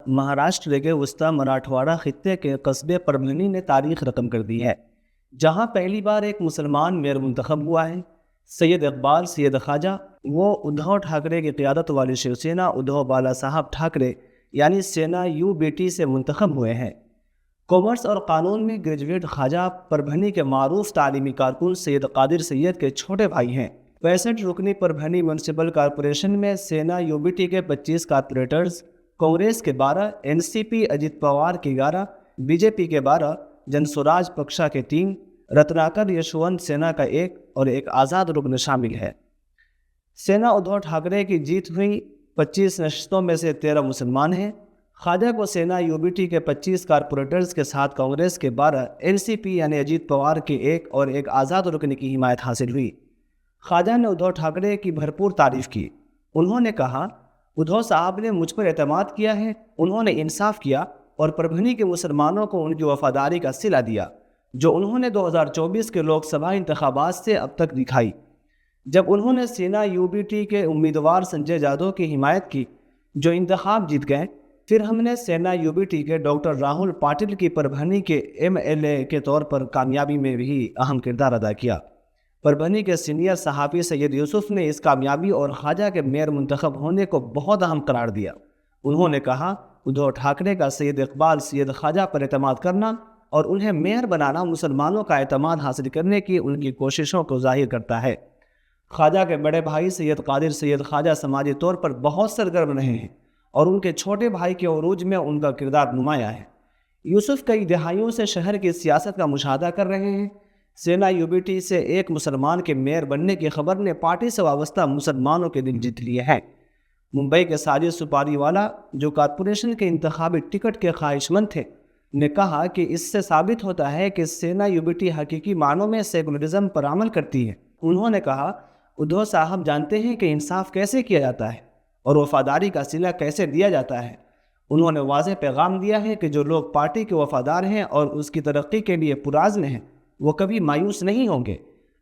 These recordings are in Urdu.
مہاراشٹر کے وسطی مراٹھواڑہ خطے کے قصبے پربھنی نے تاریخ رقم کر دی ہے، جہاں پہلی بار ایک مسلمان میئر منتخب ہوا ہے۔ سید اقبال سید خواجہ وہ ادھو ٹھاکرے کی قیادت والی شیو سینا ادھو بالا صاحب ٹھاکرے یعنی سینا یو بی ٹی سے منتخب ہوئے ہیں۔ کامرس اور قانون میں گریجویٹ خواجہ پربھنی کے معروف تعلیمی کارکن سید قادر سید کے چھوٹے بھائی ہیں۔ 65 رکنی پربھنی میونسپل کارپوریشن میں سینا یو بی ٹی کے 25 کارپوریٹرز، کانگریس کے 12، این سی پی اجیت پوار کے 11، بی جے پی کے 12، جن سوراج پکشا کے 3، رتناکر یشونت سینا کا 1 اور ایک آزاد رکن شامل ہے۔ سینا ادھو ٹھاکرے کی جیت ہوئی 25 نشستوں میں سے 13 مسلمان ہیں۔ خواجہ کو سینا یو بی ٹی کے 25 کارپوریٹرز کے ساتھ کانگریس کے 12، این سی پی یعنی اجیت پوار کے 1 اور ایک آزاد رکن کی حمایت حاصل ہوئی۔ خواجہ نے ادھو ٹھاکرے کی بھرپور تعریف کی۔ انہوں نے کہا، ادھو صاحب نے مجھ پر اعتماد کیا ہے، انہوں نے انصاف کیا اور پربھنی کے مسلمانوں کو ان کی وفاداری کا صلہ دیا، جو انہوں نے 2024 کے لوک سبھا انتخابات سے اب تک دکھائی، جب انہوں نے سینا یو بی ٹی کے امیدوار سنجے جادو کی حمایت کی جو انتخاب جیت گئے۔ پھر ہم نے سینا یو بی ٹی کے ڈاکٹر راہل پاٹل کی پربھنی کے ایم ایل اے کے طور پر کامیابی میں بھی اہم کردار ادا کیا۔ پربھنی کے سینئر صحافی سید یوسف نے اس کامیابی اور خواجہ کے میئر منتخب ہونے کو بہت اہم قرار دیا۔ انہوں نے کہا، ادھو ٹھاکرے کا سید اقبال سید خواجہ پر اعتماد کرنا اور انہیں میئر بنانا مسلمانوں کا اعتماد حاصل کرنے کی ان کی کوششوں کو ظاہر کرتا ہے۔ خواجہ کے بڑے بھائی سید قادر سید خواجہ سماجی طور پر بہت سرگرم رہے ہیں اور ان کے چھوٹے بھائی کے عروج میں ان کا کردار نمایاں ہے۔ یوسف کئی دہائیوں سے شہر کی سیاست کا مشاہدہ کر رہے ہیں۔ سینا یو بی ٹی سے ایک مسلمان کے میئر بننے کی خبر نے پارٹی سے وابستہ مسلمانوں کے دل جیت لیے ہیں۔ ممبئی کے ساجد سپاری والا، جو کارپوریشن کے انتخابی ٹکٹ کے خواہش مند تھے، نے کہا کہ اس سے ثابت ہوتا ہے کہ سینا یو بی ٹی حقیقی معنوں میں سیکولرزم پر عمل کرتی ہے۔ انہوں نے کہا، ادھو صاحب جانتے ہیں کہ انصاف کیسے کیا جاتا ہے اور وفاداری کا صلہ کیسے دیا جاتا ہے۔ انہوں نے واضح پیغام دیا ہے کہ جو لوگ پارٹی کے وفادار ہیں اور اس کی ترقی کے لیے پرعزم ہیں، وہ کبھی مایوس نہیں ہوں گے۔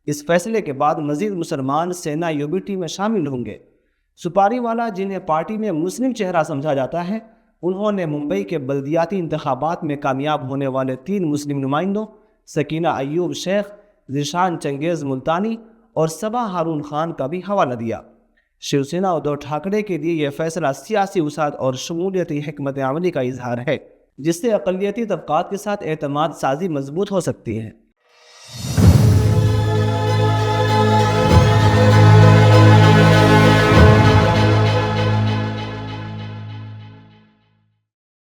اس فیصلے کے بعد مزید مسلمان سینا یو بی ٹی میں شامل ہوں گے۔ سپاری والا، جنہیں پارٹی میں مسلم چہرہ سمجھا جاتا ہے، انہوں نے ممبئی کے بلدیاتی انتخابات میں کامیاب ہونے والے 3 مسلم نمائندوں سکینہ ایوب شیخ، ذیشان چنگیز ملتانی اور صبا ہارون خان کا بھی حوالہ دیا۔ شیو سینا ادھو ٹھاکرے کے لیے یہ فیصلہ سیاسی وسعت اور شمولیتی حکمت عملی کا اظہار ہے، جس سے اقلیتی طبقات کے ساتھ اعتماد سازی مضبوط ہو سکتی ہے۔